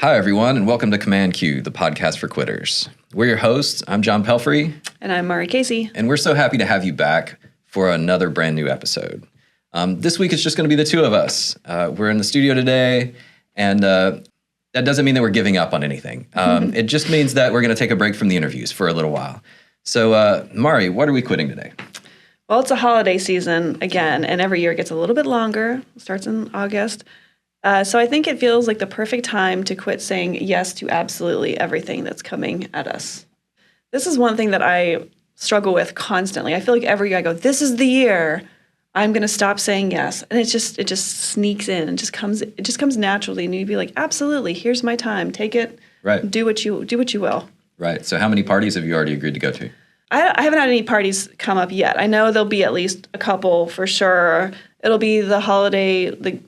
Hi, everyone, and welcome to Command Q, the podcast for quitters. We're your hosts. I'm John Pelfrey. And I'm Maari Casey. And we're so happy to have you back for another brand new episode. This week, it's just going to be the two of us. We're in the studio today, and that doesn't mean that we're giving up on anything. It just means that we're going to take a break from the interviews for a little while. So, Maari, what are we quitting today? Well, it's a holiday season again, and every year it gets a little bit longer. It starts in August. So I think it feels like the perfect time to quit saying yes to absolutely everything that's coming at us. This is one thing that I struggle with constantly. I feel like every year I go, this is the year I'm going to stop saying yes. And it just sneaks in and it just comes naturally. And you'd be like, absolutely, here's my time. Take it. Right. Do what you will. Right. So how many parties have you already agreed to go to? I haven't had any parties come up yet. I know there'll be at least a couple for sure. It'll be the holiday, the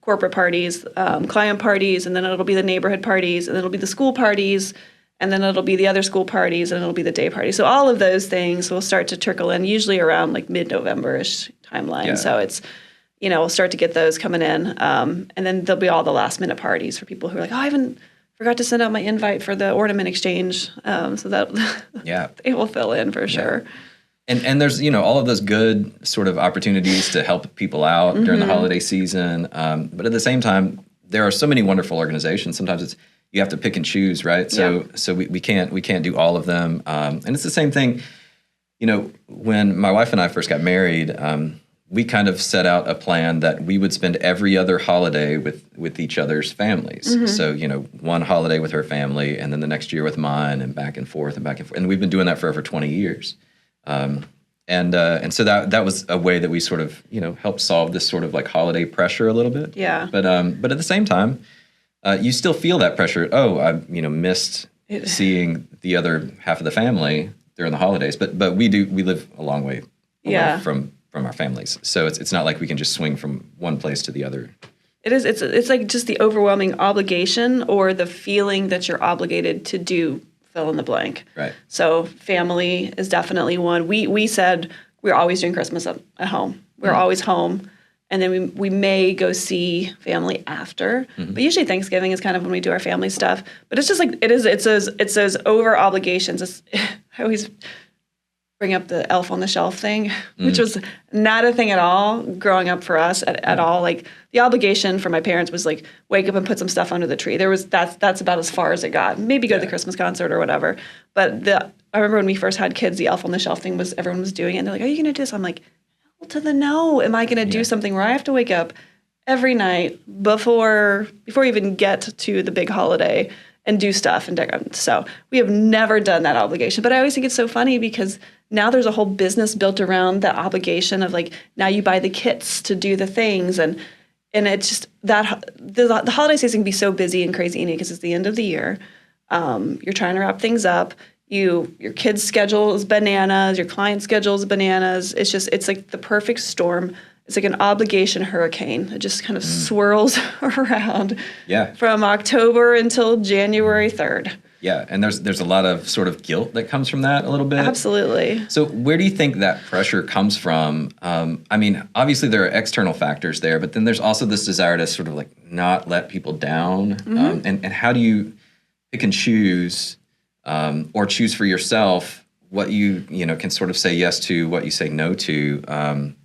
corporate parties, client parties, and then it'll be the neighborhood parties, and then it'll be the school parties, and then it'll be the other school parties, and it'll be the day parties. So all of those things will start to trickle in, usually around like mid-November-ish timeline. Yeah. So it's, we'll start to get those coming in. And then there'll be all the last-minute parties for people who are like, I forgot to send out my invite for the ornament exchange. So that it will fill in for sure. And there's, all of those good sort of opportunities to help people out during the holiday season. But at the same time, there are so many wonderful organizations. Sometimes you have to pick and choose, right? So we can't do all of them. And it's the same thing, when my wife and I first got married, we kind of set out a plan that we would spend every other holiday with each other's families. Mm-hmm. So, one holiday with her family and then the next year with mine and back and forth. And we've been doing that for over 20 years. And so that was a way that we sort of, helped solve this sort of like holiday pressure a little bit. Yeah. But at the same time, you still feel that pressure. Oh, I, missed seeing the other half of the family during the holidays. But we live a long way away from our families. So it's not like we can just swing from one place to the other. It is. It's like just the overwhelming obligation or the feeling that you're obligated to do fill in the blank. Right. So family is definitely one. We said we're always doing Christmas at home. We're always home. And then we may go see family after. Mm-hmm. But usually Thanksgiving is kind of when we do our family stuff. But it's just like it's those over obligations. I always bring up the elf on the shelf thing, which was not a thing at all growing up for us at all. Like the obligation for my parents was like wake up and put some stuff under the tree. That's about as far as it got. Maybe go to the Christmas concert or whatever. But I remember when we first had kids, the elf on the shelf thing was everyone was doing it. And they're like, are you going to do this? I'm like, hell to the no. Am I going to do something where I have to wake up every night before we even get to the big holiday and do stuff and decorate? So we have never done that obligation. But I always think it's so funny because now there's a whole business built around that obligation of like, now you buy the kits to do the things. And it's just that the holiday season can be so busy and crazy because it's the end of the year. You're trying to wrap things up. Your kid's schedule is bananas. Your client's schedule is bananas. It's like the perfect storm. It's like an obligation hurricane. It just kind of swirls around from October until January 3rd. Yeah, and there's a lot of sort of guilt that comes from that a little bit. Absolutely. So where do you think that pressure comes from? I mean, obviously there are external factors there, but then there's also this desire to sort of like not let people down. Mm-hmm. And how do you pick and choose or choose for yourself what you can sort of say yes to, what you say no to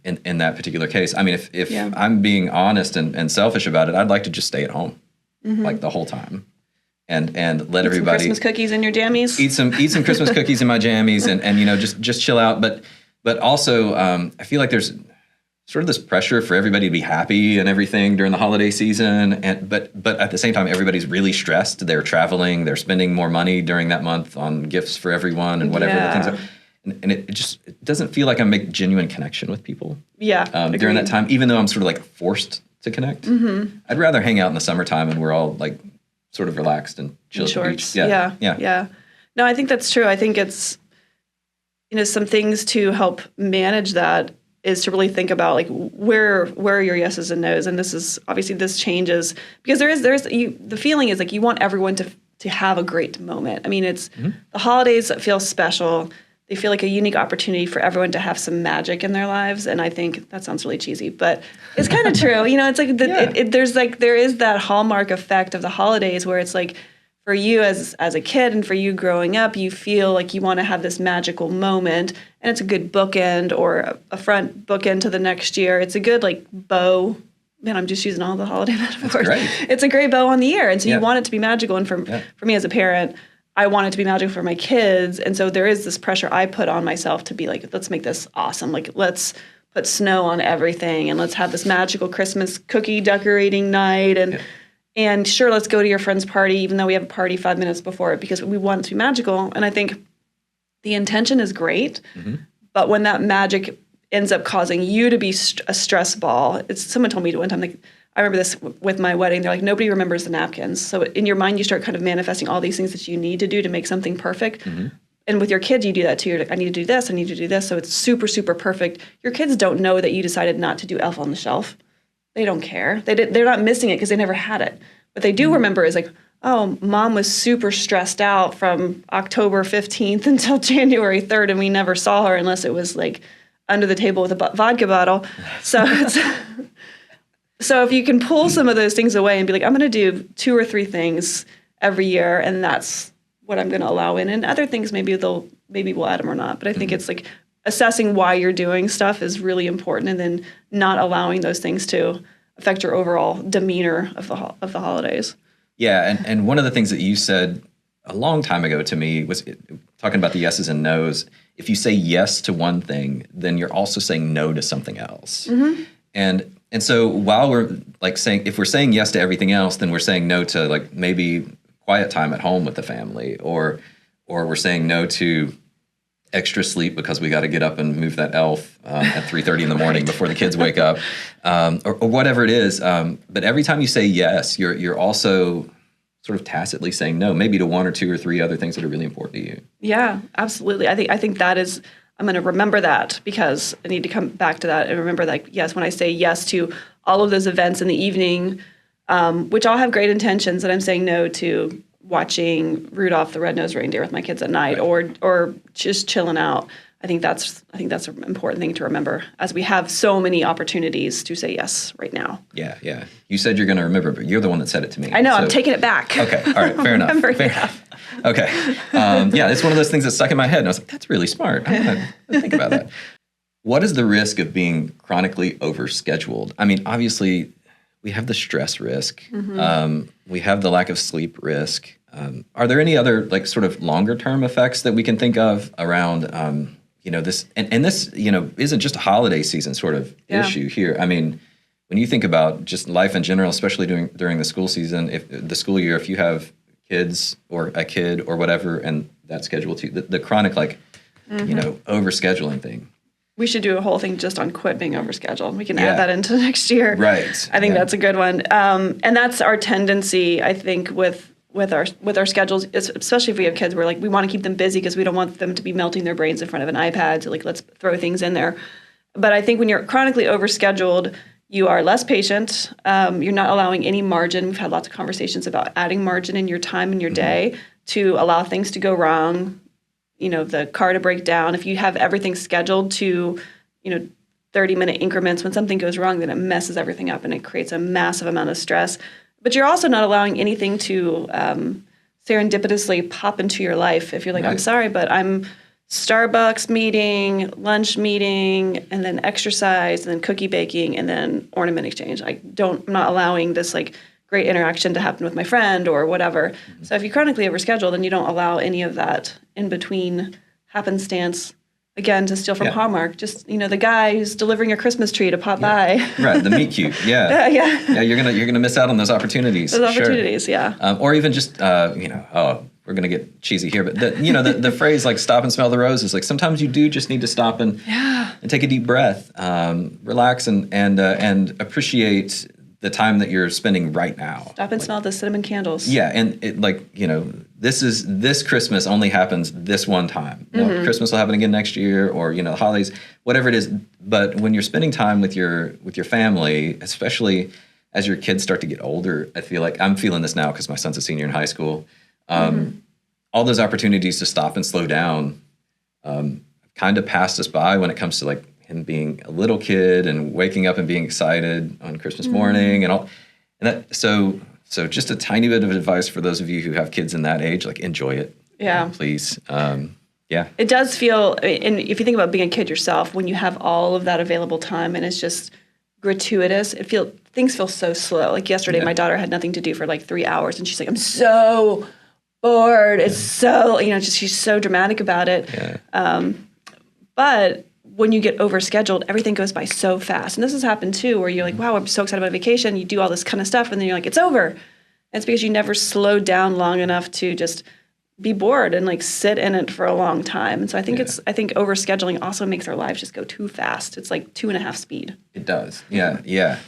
in that particular case? I mean, if I'm being honest and selfish about it, I'd like to just stay at home like the whole time. And let everybody some Christmas cookies in your jammies. Eat some Christmas cookies in my jammies and just chill out. But also I feel like there's sort of this pressure for everybody to be happy and everything during the holiday season. But at the same time, everybody's really stressed. They're traveling. They're spending more money during that month on gifts for everyone and whatever the things are. And it doesn't feel like I make genuine connection with people. Yeah, during that time, even though I'm sort of like forced to connect. Mm-hmm. I'd rather hang out in the summertime and we're all like sort of relaxed and chill at the beach. Yeah. No, I think that's true. I think it's, some things to help manage that is to really think about like where are your yeses and nos. And this is obviously this changes because the feeling is like you want everyone to have a great moment. I mean, it's the holidays that feel special. they feel like a unique opportunity for everyone to have some magic in their lives. And I think that sounds really cheesy, but it's kind of true. It's like there is that hallmark effect of the holidays where it's like for you as a kid and for you growing up, you feel like you want to have this magical moment, and it's a good bookend or a front bookend to the next year. It's a good like bow. Man, I'm just using all the holiday metaphors. It's a great bow on the year. And so you want it to be magical. And for me as a parent, I want it to be magical for my kids. And so there is this pressure I put on myself to be like, let's make this awesome. Like, let's put snow on everything and let's have this magical Christmas cookie decorating night. And sure, let's go to your friend's party, even though we have a party 5 minutes before it, because we want it to be magical. And I think the intention is great. But when that magic ends up causing you to be a stress ball, someone told me one time, like, I remember this with my wedding. They're like, nobody remembers the napkins. So in your mind, you start kind of manifesting all these things that you need to do to make something perfect. And with your kids, you do that too. You're like, I need to do this. I need to do this. So it's super, super perfect. Your kids don't know that you decided not to do Elf on the Shelf. They don't care. They're not missing it because they never had it. What they do remember is like, oh, mom was super stressed out from October 15th until January 3rd, and we never saw her unless it was like under the table with a vodka bottle. So if you can pull some of those things away and be like, I'm going to do 2 or 3 things every year, and that's what I'm going to allow in. And other things, maybe we'll add them or not. But I think it's like assessing why you're doing stuff is really important, and then not allowing those things to affect your overall demeanor of the holidays. Yeah, and one of the things that you said a long time ago to me was talking about the yeses and nos. If you say yes to one thing, then you're also saying no to something else. And so while we're like saying, if we're saying yes to everything else, then we're saying no to like maybe quiet time at home with the family, or we're saying no to extra sleep because we got to get up and move that elf at 3:30 in the morning before the kids wake up, or whatever it is. But every time you say yes, you're also sort of tacitly saying no, maybe to 1 or 2 or 3 other things that are really important to you. Yeah, absolutely. I think that is. I'm going to remember that, because I need to come back to that and remember that, yes, when I say yes to all of those events in the evening, which all have great intentions, that I'm saying no to watching Rudolph the Red-Nosed Reindeer with my kids at night, or just chilling out. I think that's an important thing to remember, as we have so many opportunities to say yes right now. Yeah. You said you're going to remember, but you're the one that said it to me. I know. So. I'm taking it back. Okay. All right. Fair enough. Fair enough. Okay. It's one of those things that stuck in my head, and I was like, that's really smart. I'm going to think about that. What is the risk of being chronically overscheduled? I mean, obviously, we have the stress risk. We have the lack of sleep risk. Are there any other like sort of longer term effects that we can think of around this? And this isn't just a holiday season sort of issue here. I mean, when you think about just life in general, especially during the school season, if the school year, if you have kids or a kid or whatever, and that schedule too, the chronic overscheduling thing. We should do a whole thing just on quit being overscheduled. We can add that into next year. Right. I think that's a good one. And that's our tendency, I think, with our schedules, especially if we have kids, we're like, we want to keep them busy because we don't want them to be melting their brains in front of an iPad. So like, let's throw things in there. But I think when you're chronically overscheduled, you are less patient. You're not allowing any margin. We've had lots of conversations about adding margin in your time in your day to allow things to go wrong, the car to break down. If you have everything scheduled to, 30-minute increments, when something goes wrong, then it messes everything up and it creates a massive amount of stress. But you're also not allowing anything to serendipitously pop into your life. If you're like, I'm sorry, but I'm Starbucks meeting, lunch meeting, and then exercise, and then cookie baking, and then ornament exchange. I'm not allowing this like great interaction to happen with my friend or whatever. So if you chronically overschedule, then you don't allow any of that in between happenstance. Again, to steal from Hallmark, just the guy who's delivering a Christmas tree to pop by. Right, the meet cute. Yeah. Yeah, you're gonna miss out on those opportunities. Or even just we're gonna get cheesy here, but the phrase like "stop and smell the roses." Like sometimes you do just need to stop and take a deep breath, relax, and appreciate the time that you're spending right now. Stop and smell the cinnamon candles. Yeah, and this Christmas only happens this one time. Christmas will happen again next year, or the holidays, whatever it is. But when you're spending time with your family, especially as your kids start to get older, I feel like I'm feeling this now because my son's a senior in high school. All those opportunities to stop and slow down kind of passed us by when it comes to like him being a little kid and waking up and being excited on Christmas morning and all. And that, so just a tiny bit of advice for those of you who have kids in that age, like enjoy it. Yeah. Please. It does feel, and if you think about being a kid yourself, when you have all of that available time and it's just gratuitous, things feel so slow. Like yesterday, my daughter had nothing to do for like 3 hours and she's like, I'm so bored. It's so, she's so dramatic about it. Yeah. But when you get overscheduled, everything goes by so fast. And this has happened too, where you're like, wow, I'm so excited about vacation. You do all this kind of stuff and then you're like, it's over. And it's because you never slowed down long enough to just be bored and like sit in it for a long time. And so I think I think overscheduling also makes our lives just go too fast. It's like 2.5 speed. It does. Yeah. Yeah.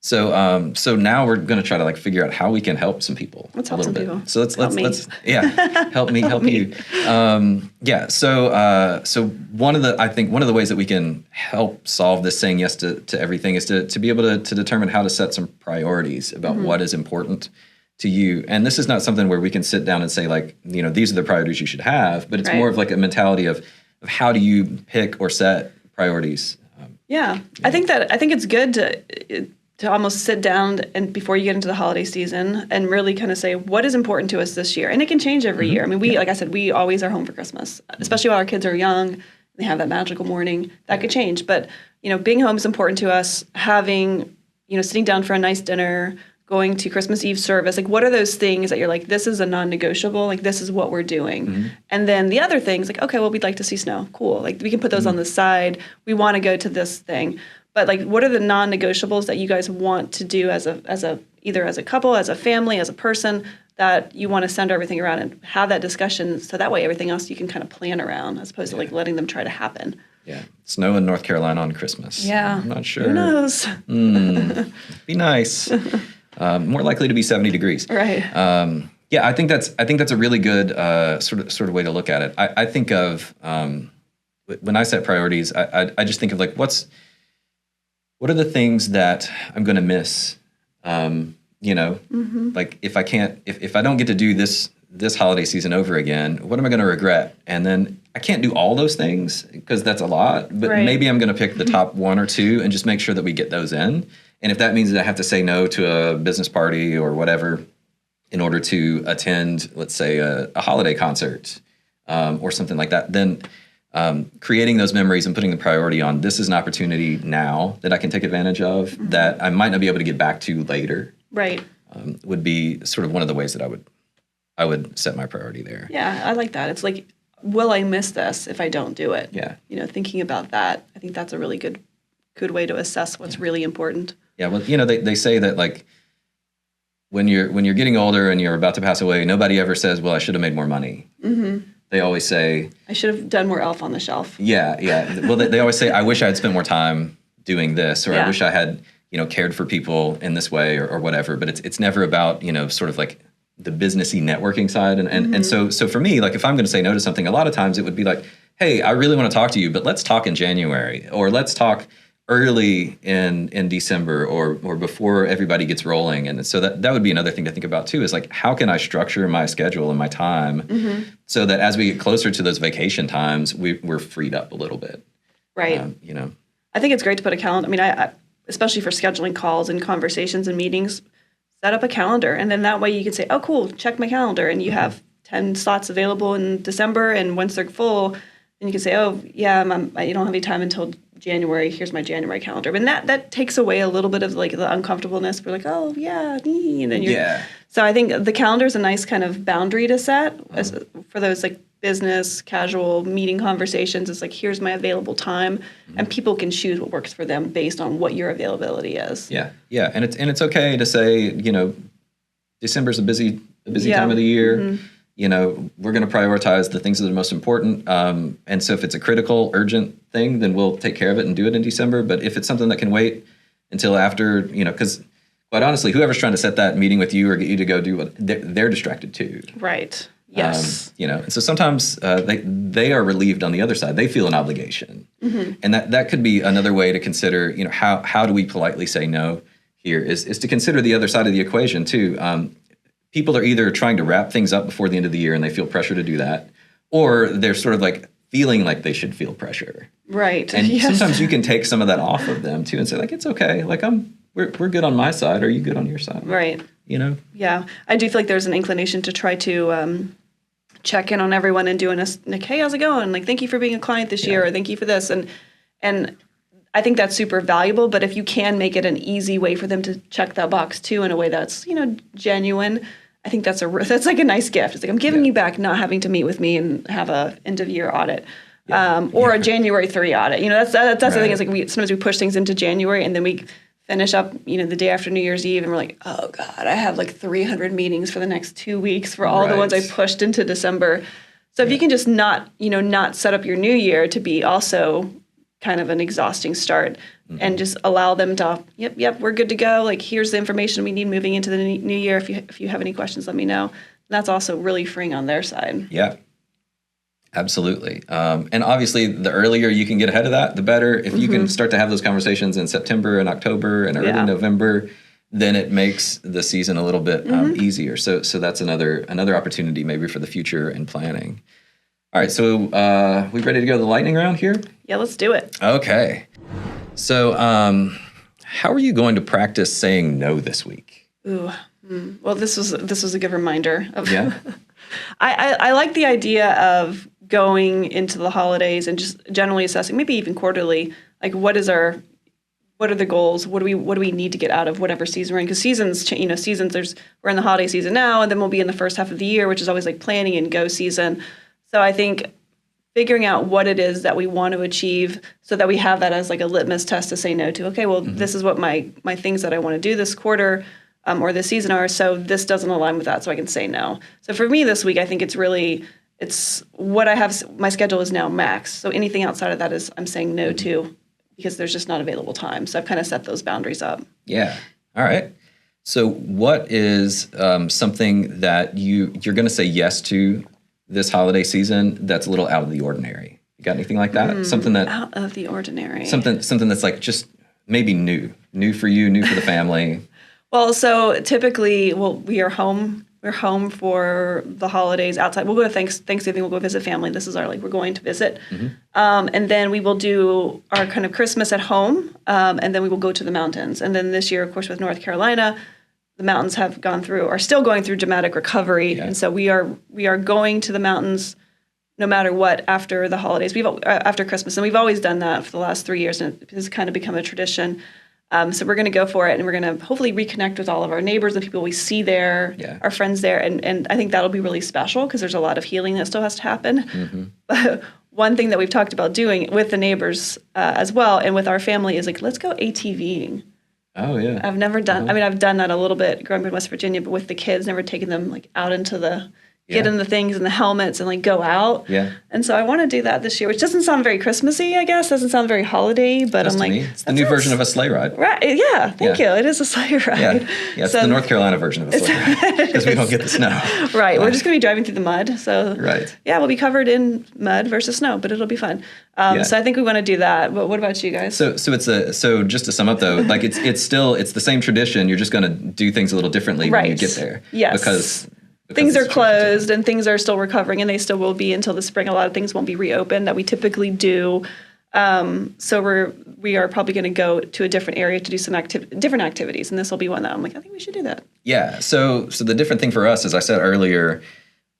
So now we're going to try to like figure out how we can help some people. Let's help some people. So let's help me, help you. So one of the ways that we can help solve this saying yes to everything is to be able to determine how to set some priorities about what is important to you. And this is not something where we can sit down and say like, these are the priorities you should have, but it's more of like a mentality of how do you pick or set priorities. I think it's good to almost sit down and before you get into the holiday season and really kind of say what is important to us this year. And it can change every year. I mean, like I said, we always are home for Christmas, especially while our kids are young. They have that magical morning. That could change. But, being home is important to us. Having, sitting down for a nice dinner, going to Christmas Eve service, like what are those things that you're like, this is a non-negotiable, like this is what we're doing. And then the other things like, okay, well, we'd like to see snow. Cool. Like we can put those on the side. We want to go to this thing. But like, what are the non-negotiables that you guys want to do as either as a couple, as a family, as a person that you want to center everything around and have that discussion so that way everything else you can kind of plan around as opposed to like letting them try to happen. Yeah. Snow in North Carolina on Christmas. Yeah. I'm not sure. Who knows? Be nice. More likely to be 70 degrees. Right. I think that's a really good sort of way to look at it. I think of when I set priorities, I just think of like what are the things that I'm going to miss? Like if I don't get to do this holiday season over again, what am I going to regret? And then I can't do all those things because that's a lot, but maybe I'm going to pick the top one or two and just make sure that we get those in. And if that means that I have to say no to a business party or whatever in order to attend, let's say a holiday concert or something like that, then creating those memories and putting the priority on this is an opportunity now that I can take advantage of that I might not be able to get back to later. Right. Would be sort of one of the ways that I would set my priority there. Yeah, I like that. It's like, will I miss this if I don't do it? Yeah. Thinking about that, I think that's a really good way to assess what's really important. Yeah, well, they say that like when you're getting older and you're about to pass away, nobody ever says, well, I should have made more money. They always say, I should have done more Elf on the Shelf. Yeah. Well, they always say, I wish I had spent more time doing this, or I wish I had, cared for people in this way or whatever. But it's never about, sort of like the businessy networking side. And so for me, like if I'm going to say no to something, a lot of times it would be like, hey, I really want to talk to you, but let's talk in January, or let's talk early in December or before everybody gets rolling. And so that would be another thing to think about too, is like, how can I structure my schedule and my time so that as we get closer to those vacation times, we're freed up a little bit. Right. I think it's great to put a calendar. I mean, I especially for scheduling calls and conversations and meetings, set up a calendar. And then that way you can say, oh, cool, check my calendar. And you have 10 slots available in December. And once they're full, then you can say, oh, yeah, you don't have any time until January. Here's my January calendar. And that takes away a little bit of like the uncomfortableness. We're like, oh, yeah. And then So I think the calendar is a nice kind of boundary to set for those like business, casual meeting conversations. It's like, here's my available time. And people can choose what works for them based on what your availability is. Yeah. Yeah. And it's okay to say, December's a busy time of the year. We're going to prioritize the things that are most important. And so if it's a critical, urgent thing, then we'll take care of it and do it in December. But if it's something that can wait until after, because quite honestly, whoever's trying to set that meeting with you or get you to go do what, they're distracted too. Right. Yes. And so sometimes they are relieved on the other side. They feel an obligation. And that could be another way to consider, how do we politely say no here is to consider the other side of the equation too. People are either trying to wrap things up before the end of the year and they feel pressure to do that, or they're sort of like feeling like they should feel pressure. Right. And Yes. sometimes you can take some of that off of them too and say, like, it's okay. Like, we're good on my side. Are you good on your side? Right. You know? Yeah. I do feel like there's an inclination to try to check in on everyone and doing like, hey, how's it going? Like, thank you for being a client this year, or thank you for this. And I think that's super valuable, but if you can make it an easy way for them to check that box too in a way that's, genuine, I think that's like a nice gift. It's like, I'm giving you back not having to meet with me and have a end of year audit. Or a January 3 audit. That's the thing, is like sometimes we push things into January and then we finish up, the day after New Year's Eve and we're like, oh God, I have like 300 meetings for the next 2 weeks for all the ones I pushed into December. So if you can just not set up your new year to be also kind of an exhausting start and just allow them to, yep, we're good to go. Like, here's the information we need moving into the new year. If you have any questions, let me know. That's also really freeing on their side. Yeah. Absolutely. And obviously, the earlier you can get ahead of that, the better. If you can start to have those conversations in September and October and early November, then it makes the season a little bit easier. So that's another opportunity maybe for the future and planning. All right, so we ready to go to the lightning round here? Yeah, let's do it. Okay. So how are you going to practice saying no this week? Ooh. Well, this was a good reminder of. Yeah. I like the idea of going into the holidays and just generally assessing, maybe even quarterly, like what are the goals? What do we need to get out of whatever season we're in? Because seasons, we're in the holiday season now, and then we'll be in the first half of the year, which is always like planning and go season. So I think figuring out what it is that we want to achieve so that we have that as like a litmus test to say no to. Okay, well, this is what my things that I want to do this quarter or this season are, so this doesn't align with that, so I can say no. So for me this week, I think it's what I have, my schedule is now max. So anything outside of that is I'm saying no to because there's just not available time. So I've kind of set those boundaries up. Yeah. All right. So what is something that you're going to say yes to this holiday season that's a little out of the ordinary? You got anything like that? Something that out of the ordinary. Something that's like just maybe new for you, new for the family. Well, so typically, we're home for the holidays outside. We'll go to Thanksgiving. We'll go visit family. This is we're going to visit. And then we will do our kind of Christmas at home. And then we will go to the mountains. And then this year, of course, with North Carolina, the mountains are still going through dramatic recovery. Yeah. And so we are going to the mountains no matter what after the holidays. After Christmas. And we've always done that for the last 3 years. And it has kind of become a tradition. So we're going to go for it, and we're going to hopefully reconnect with all of our neighbors and people we see there, our friends there, and I think that'll be really special because there's a lot of healing that still has to happen. But one thing that we've talked about doing with the neighbors as well and with our family is let's go ATVing. Oh, yeah. I've never done, I've done that a little bit growing up in West Virginia, but with the kids, never taken them out into the get in the things and the helmets and go out. Yeah. And so I want to do that this year, which doesn't sound very Christmassy, I guess. Doesn't sound very holiday, but I'm like, it's the new version of a sleigh ride. Right. Yeah. Thank you. It is a sleigh ride. Yeah. It's the North Carolina version of a sleigh ride because we don't get the snow. Right. We're just going to be driving through the mud. So right. Yeah, we'll be covered in mud versus snow, but it'll be fun. So I think we want to do that. But what about you guys? So just to sum up though, it's the same tradition. You're just going to do things a little differently when you get there. Yes. Because things are closed and things are still recovering, and they still will be until the spring. A lot of things won't be reopened that we typically do. So we are probably going to go to a different area to do some different activities, and this will be one that I'm like, I think we should do that. Yeah. So the different thing for us, as I said earlier,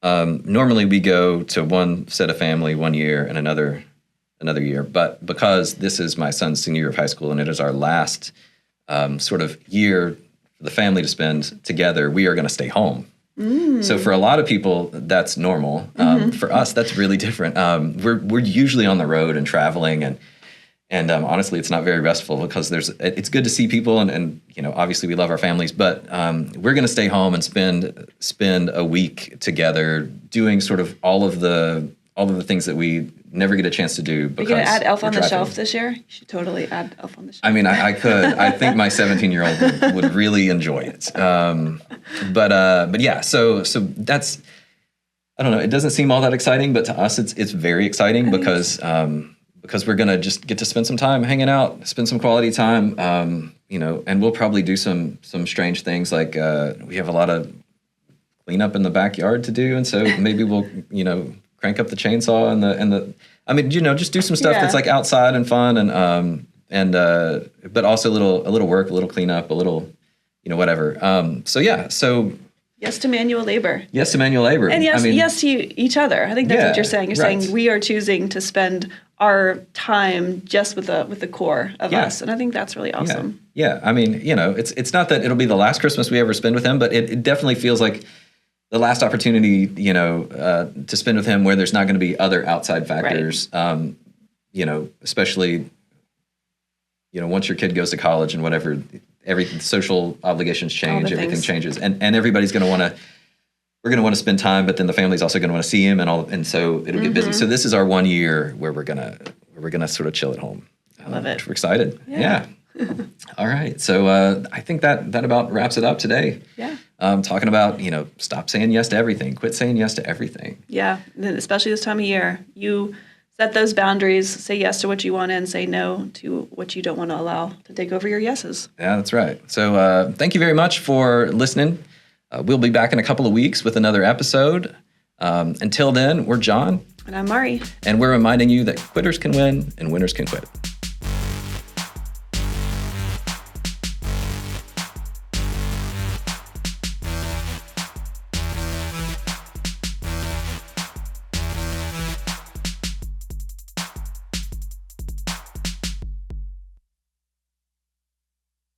normally we go to one set of family one year and another year, but because this is my son's senior year of high school and it is our last sort of year for the family to spend together, we are going to stay home. So for a lot of people, that's normal. For us, that's really different. We're usually on the road and traveling, and honestly, it's not very restful because it's good to see people, and obviously we love our families, but we're going to stay home and spend a week together doing sort of all of the things that we never get a chance to do. Because you're going to add Elf on the Shelf this year? You should totally add Elf on the Shelf. I mean, I could. I think my 17-year-old would really enjoy it. But yeah, so that's, I don't know. It doesn't seem all that exciting, but to us, it's very exciting because we're gonna just get to spend some time hanging out, spend some quality time, and we'll probably do some strange things like we have a lot of cleanup in the backyard to do, and so maybe we'll crank up the chainsaw and the. I mean, just do some stuff Yeah. that's like outside and fun but also a little work, a little cleanup, a little, whatever. So Yes to manual labor. yes to manual labor. And yes, I mean, yes to each other. I think that's what you're saying. You're right. saying we are choosing to spend our time just with the core of us, and I think that's really awesome. Yeah. I mean, it's not that it'll be the last Christmas we ever spend with him, but it definitely feels like the last opportunity, to spend with him where there's not going to be other outside factors. Right. Especially, once your kid goes to college and whatever, social obligations change, everything changes, and everybody's going to want to. We're going to want to spend time, but then the family's also going to want to see him, and so it'll get busy. So this is our 1 year where we're gonna sort of chill at home. I love it. We're excited. Yeah. All right. So I think that about wraps it up today. Yeah. Talking about stop saying yes to everything, quit saying yes to everything. Yeah, and then especially this time of year, you set those boundaries. Say yes to what you want and say no to what you don't want to allow to take over your yeses. Yeah, that's right. So thank you very much for listening. We'll be back in a couple of weeks with another episode. Until then, we're John. And I'm Maari. And we're reminding you that quitters can win and winners can quit.